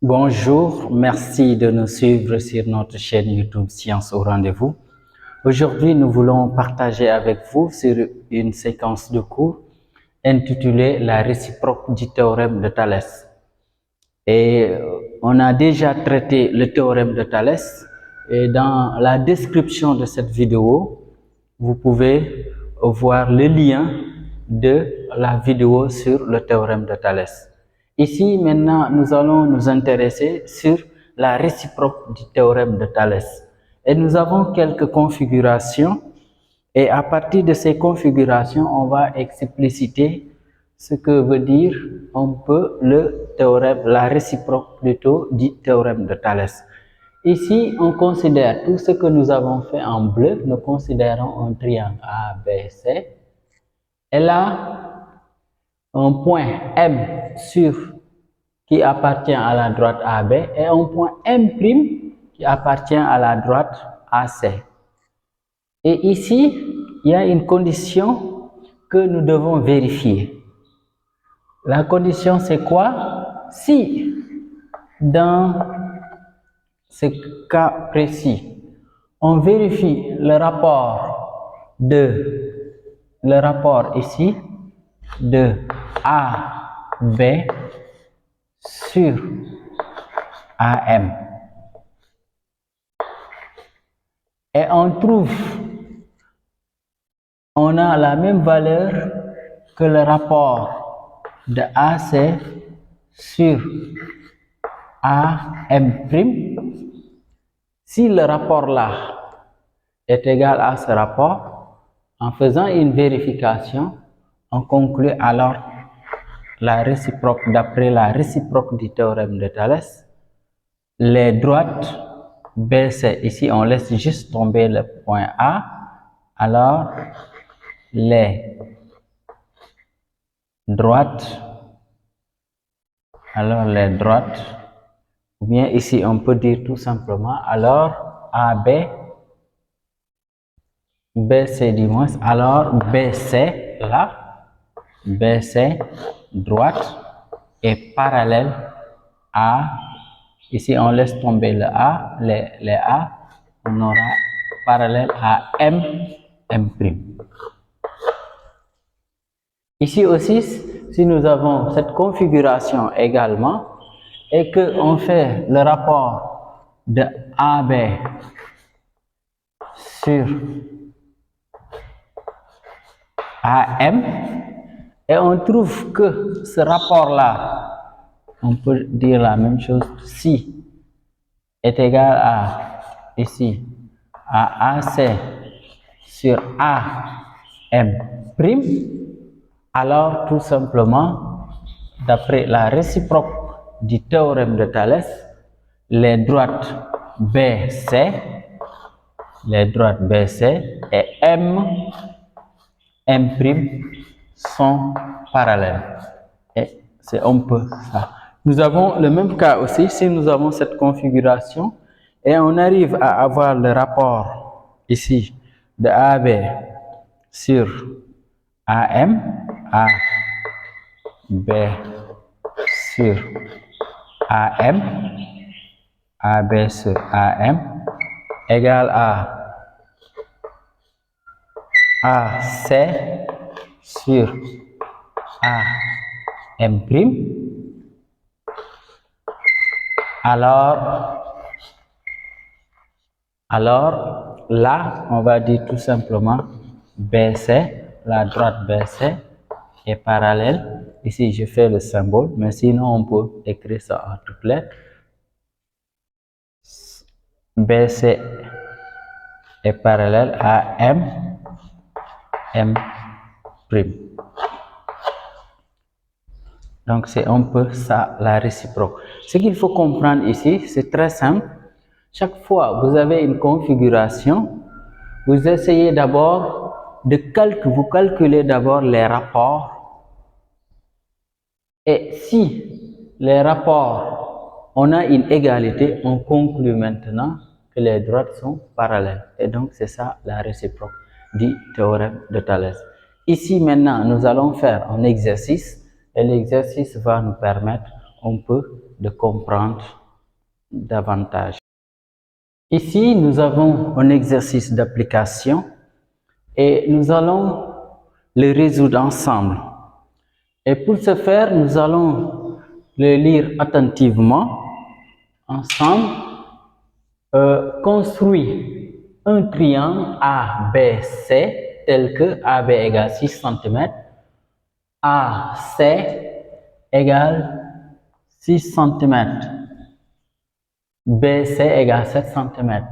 Bonjour, merci de nous suivre sur notre chaîne YouTube Science au rendez-vous. Aujourd'hui, nous voulons partager avec vous sur une séquence de cours intitulée La réciproque du théorème de Thalès. Et on a déjà traité le théorème de Thalès et dans la description de cette vidéo, vous pouvez voir le lien de la vidéo sur le théorème de Thalès. Ici, maintenant, nous allons nous intéresser sur la réciproque du théorème de Thalès. Et nous avons quelques configurations et à partir de ces configurations, on va expliciter ce que veut dire un peu le théorème, la réciproque plutôt du théorème de Thalès. Ici, on considère tout ce que nous avons fait en bleu, nous considérons un triangle ABC. Et là, un point M qui appartient à la droite AB et un point M' qui appartient à la droite AC. Et ici, il y a une condition que nous devons vérifier. La condition, c'est quoi? Si, dans ce cas précis, on vérifie le rapport ici de AB sur AM. Et on a la même valeur que le rapport de AC sur AM'. Si le rapport là est égal à ce rapport, en faisant une vérification, on conclut alors la réciproque d'après la réciproque du théorème de Thalès. Les droites BC, ici on laisse juste tomber le point A, alors les droites, ou bien ici on peut dire tout simplement, alors AB, BC du moins, alors BC là, BC droite est parallèle à, ici on laisse tomber le A, les A, on aura parallèle à M'. Ici aussi, si nous avons cette configuration également et qu'on fait le rapport de AB sur AM et on trouve que ce rapport-là, on peut dire la même chose, si est égal à, ici, à AC sur AM', alors tout simplement, d'après la réciproque du théorème de Thalès, les droites BC et M' sont parallèles. Et c'est un peu ça. Nous avons le même cas aussi si nous avons cette configuration et on arrive à avoir le rapport ici de AB sur AM, AB sur AM, AB sur AM égale à AC sur AM', alors là, on va dire tout simplement BC, la droite BC est parallèle. Ici, je fais le symbole, mais sinon, on peut écrire ça en toutes lettres. BC est parallèle à M'. Donc, c'est un peu ça la réciproque. Ce qu'il faut comprendre ici, c'est très simple. Chaque fois que vous avez une configuration, vous essayez d'abord vous calculez d'abord les rapports. Et si les rapports, on a une égalité, on conclut maintenant que les droites sont parallèles. Et donc, c'est ça la réciproque du théorème de Thalès. Ici, maintenant, nous allons faire un exercice. Et l'exercice va nous permettre, on peut de comprendre davantage. Ici, nous avons un exercice d'application et nous allons le résoudre ensemble. Et pour ce faire, nous allons le lire attentivement ensemble. Construit un triangle ABC tel que AB égale 6 cm, AC égale 6 cm, BC égale 7 cm.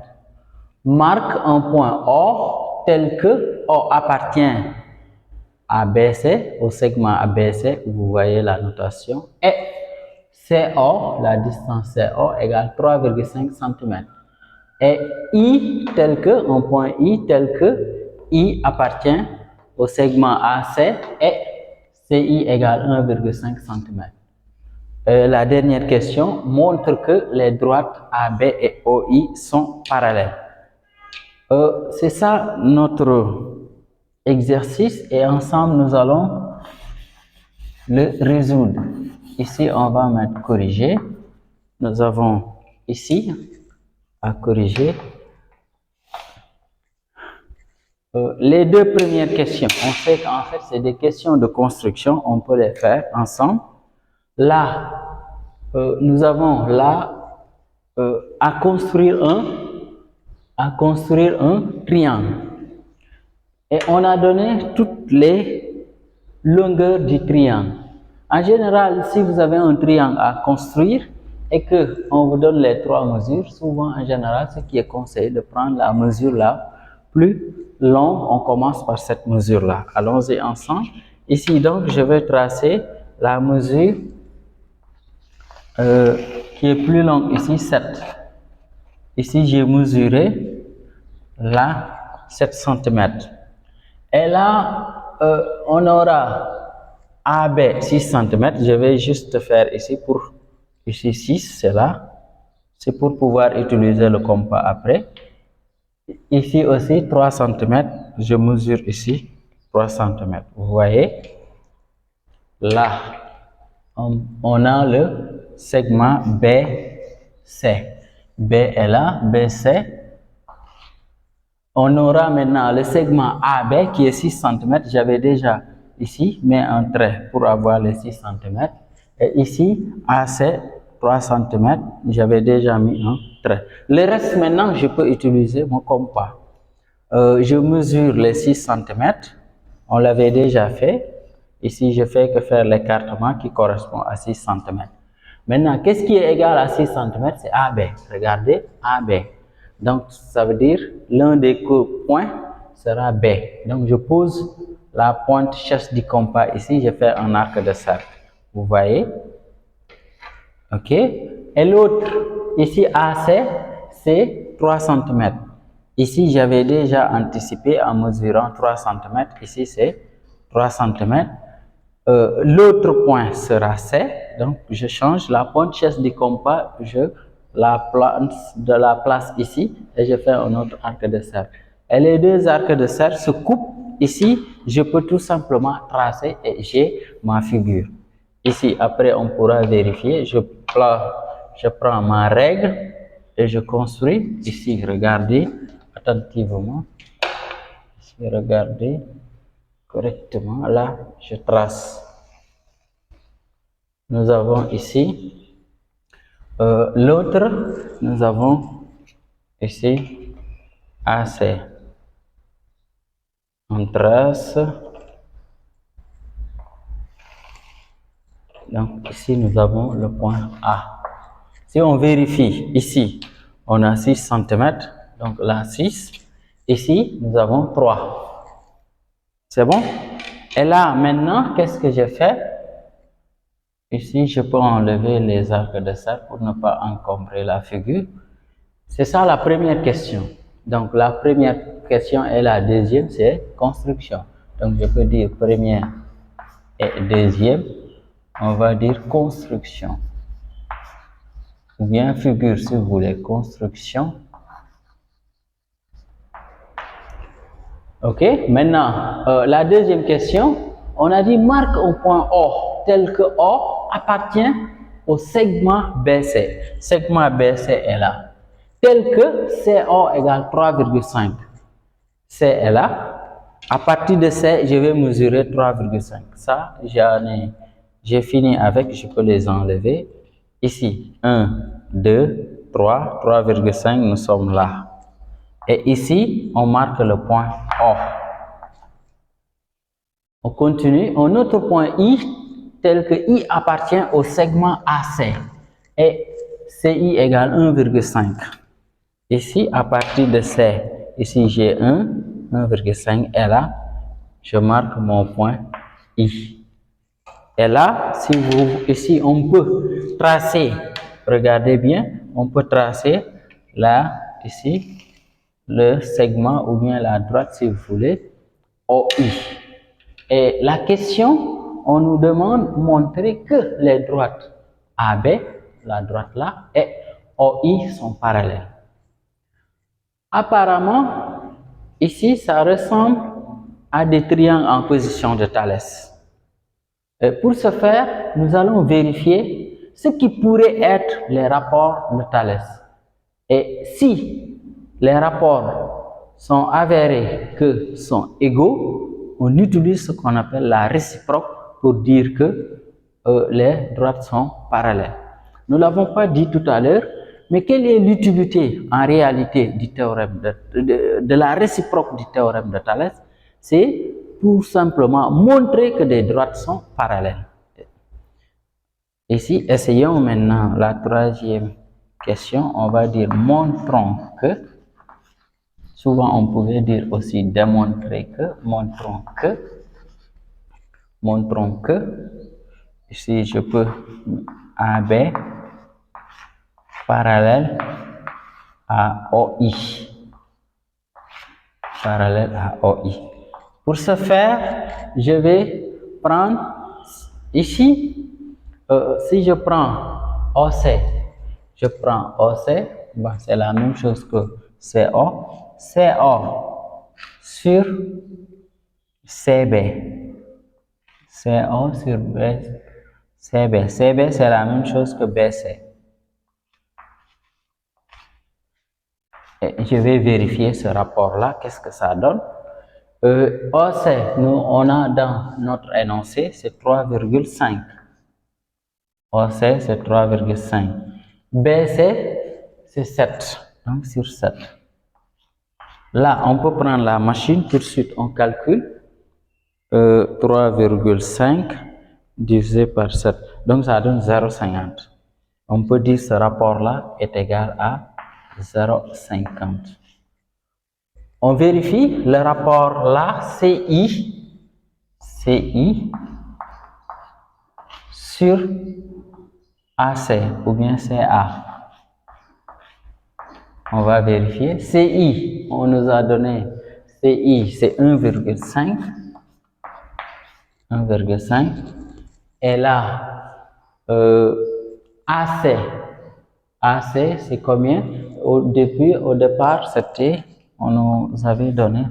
Marque un point O tel que O appartient à BC, au segment ABC, vous voyez la notation, et CO, la distance CO égale 3,5 cm. Et I tel que, un point I tel que I appartient au segment AC et CI égale 1,5 cm. La dernière question montre que les droites AB et OI sont parallèles. C'est ça notre exercice et ensemble nous allons le résoudre. Ici on va mettre corriger. Nous avons ici à corriger. Les deux premières questions, on sait qu'en fait c'est des questions de construction, on peut les faire ensemble. Là, nous avons là à construire un triangle. Et on a donné toutes les longueurs du triangle. En général, si vous avez un triangle à construire et que on vous donne les trois mesures, souvent en général, ce qui est conseillé de prendre la mesure là plus longue. On commence par cette mesure là. Allons-y ensemble. Ici donc, je vais tracer la mesure qui est plus longue ici, 7. Ici, j'ai mesuré là 7 cm. Et là, on aura AB 6 cm. Je vais juste faire ici pour ici 6, c'est là. C'est pour pouvoir utiliser le compas après. Ici aussi 3 cm. Je mesure ici 3 cm. Vous voyez, là, on a le segment BC. B est là, BC. On aura maintenant le segment AB qui est 6 cm. J'avais déjà ici mis un trait pour avoir les 6 cm. Et ici, AC, 3 cm. J'avais déjà mis un trait. Le reste maintenant, je peux utiliser mon compas. Je mesure les 6 cm. On l'avait déjà fait. Ici, je fais que faire l'écartement qui correspond à 6 cm. Maintenant, qu'est-ce qui est égal à 6 cm? C'est AB. Regardez, AB. Donc, ça veut dire l'un des points sera B. Donc, je pose la pointe chasse du compas ici. Je fais un arc de cercle. Vous voyez? OK. Et l'autre, ici AC, c'est 3 cm. Ici, j'avais déjà anticipé en mesurant 3 cm. Ici, c'est 3 cm. L'autre point sera C, donc je change la pointe chasse du compas, je la place ici et je fais un autre arc de cercle. Et les deux arcs de cercle se coupent ici, je peux tout simplement tracer et j'ai ma figure. Ici, après on pourra vérifier, je prends ma règle et je construis. Ici, regardez attentivement, ici, regardez correctement, là je trace. Nous avons ici l'autre, nous avons ici AC. On trace. Donc ici nous avons le point A. Si on vérifie ici, on a 6 cm, donc là 6. Ici nous avons 3. C'est bon? Et là, maintenant, qu'est-ce que je fais? Ici, je peux enlever les arcs de cercle pour ne pas encombrer la figure. C'est ça la première question. Donc, la première question et la deuxième, c'est construction. Donc, je peux dire première et deuxième. On va dire construction. Ou bien figure, si vous voulez, construction. Ok, maintenant, la deuxième question, on a dit marque un point O tel que O appartient au segment BC. Segment BC est là. Tel que CO égale 3,5. C est là. À partir de C, je vais mesurer 3,5. Ça, j'ai fini avec, je peux les enlever. Ici, 1, 2, 3, 3,5, nous sommes là. Et ici, on marque le point O. On continue. Un autre point I, tel que I appartient au segment AC. Et CI égale 1,5. Ici, à partir de C, ici j'ai 1,5. Et là, je marque mon point I. Et là, ici, on peut tracer, regardez bien, on peut tracer là, ici, le segment ou bien la droite, si vous voulez, OI. Et la question, on nous demande de montrer que les droites AB, la droite là, et OI sont parallèles. Apparemment, ici, ça ressemble à des triangles en position de Thalès. Et pour ce faire, nous allons vérifier ce qui pourrait être les rapports de Thalès. Et si les rapports sont avérés que sont égaux, on utilise ce qu'on appelle la réciproque pour dire que les droites sont parallèles. Nous ne l'avons pas dit tout à l'heure, mais quelle est l'utilité en réalité du théorème de la réciproque du théorème de Thalès? C'est pour simplement montrer que des droites sont parallèles. Ici, essayons maintenant la troisième question. On va dire montrons que. Souvent, on pouvait dire aussi démontrer que. Montrons que. Montrons que. Ici, je peux AB parallèle à OI. Parallèle à OI. Pour ce faire, je vais prendre ici, si je prends OC, je prends OC, bon, c'est la même chose que CO, CO sur CB, CO sur B, CB, CB c'est la même chose que BC. Et je vais vérifier ce rapport-là, qu'est-ce que ça donne. OC, nous, on a dans notre énoncé, c'est 3,5. OC, c'est 3,5. BC, c'est 7. Donc, sur 7. Là, on peut prendre la machine, tout de suite, on calcule. 3,5 divisé par 7. Donc, ça donne 0,50. On peut dire que ce rapport-là est égal à 0,50. On vérifie le rapport là, CI sur AC ou bien CA. On va vérifier. CI, on nous a donné CI, c'est 1,5. 1,5. Et là, AC, c'est combien? Au départ, c'était, on nous avait donné,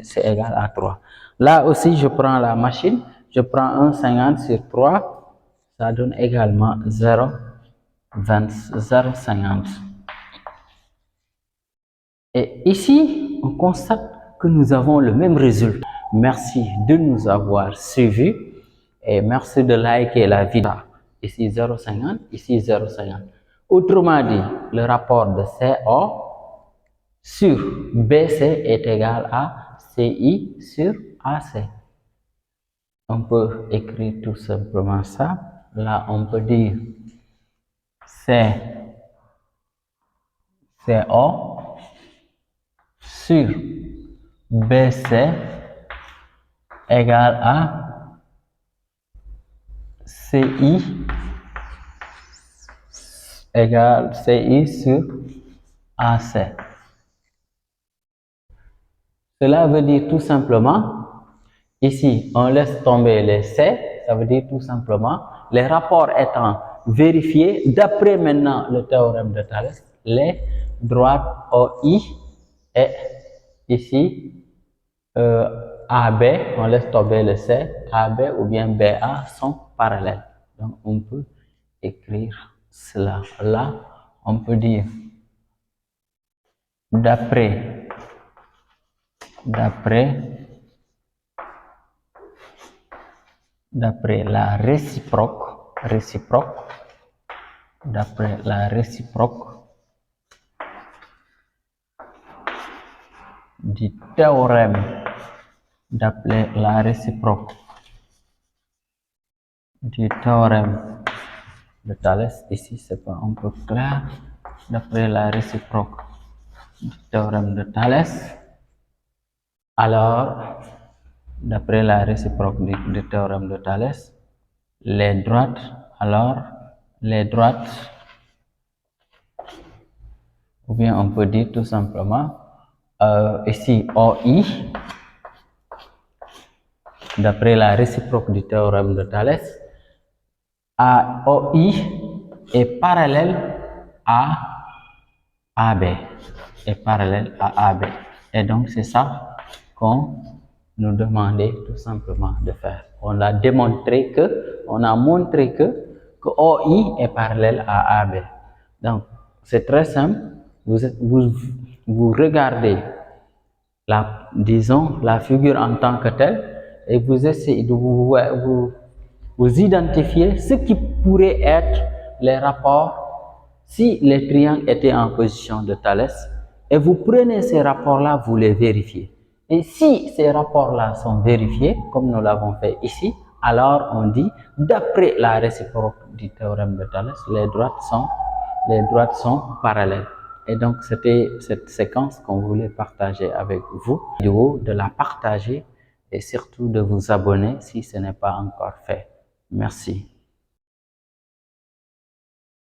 c'est égal à 3. Là aussi, je prends la machine, je prends 1,50 sur 3, ça donne également 0,50. Et ici, on constate que nous avons le même résultat. Merci de nous avoir suivis et merci de liker la vidéo. Ici 0,50, ici 0,50. Autrement dit, le rapport de CO sur BC est égal à CI sur AC. On peut écrire tout simplement ça. Là, on peut dire CO sur BC égale à CI égale CI sur AC. Cela veut dire tout simplement, ici on laisse tomber les C, ça veut dire tout simplement, les rapports étant vérifiés, d'après maintenant le théorème de Thalès, les droites OI et ici AB, on laisse tomber le C, AB ou bien BA sont parallèles. Donc on peut écrire cela. Là, on peut dire d'après la réciproque, d'après la réciproque du théorème, d'après la réciproque du théorème de Thalès. Ici c'est pas un peu clair. D'après la réciproque du théorème de Thalès, alors d'après la réciproque du théorème de Thalès, les droites, ou bien on peut dire tout simplement ici OI, d'après la réciproque du théorème de Thalès, OI est parallèle à AB, et donc c'est ça qu'on nous demandait tout simplement de faire. On a montré que OI est parallèle à AB. Donc c'est très simple. Vous regardez disons la figure en tant que telle et vous essayez de vous identifier ce qui pourrait être les rapports si les triangles étaient en position de Thalès, et vous prenez ces rapports-là, vous les vérifiez. Et si ces rapports-là sont vérifiés, comme nous l'avons fait ici, alors on dit, d'après la réciproque du théorème de Thalès, les droites sont parallèles. Et donc, c'était cette séquence qu'on voulait partager avec vous, de la partager et surtout de vous abonner si ce n'est pas encore fait. Merci.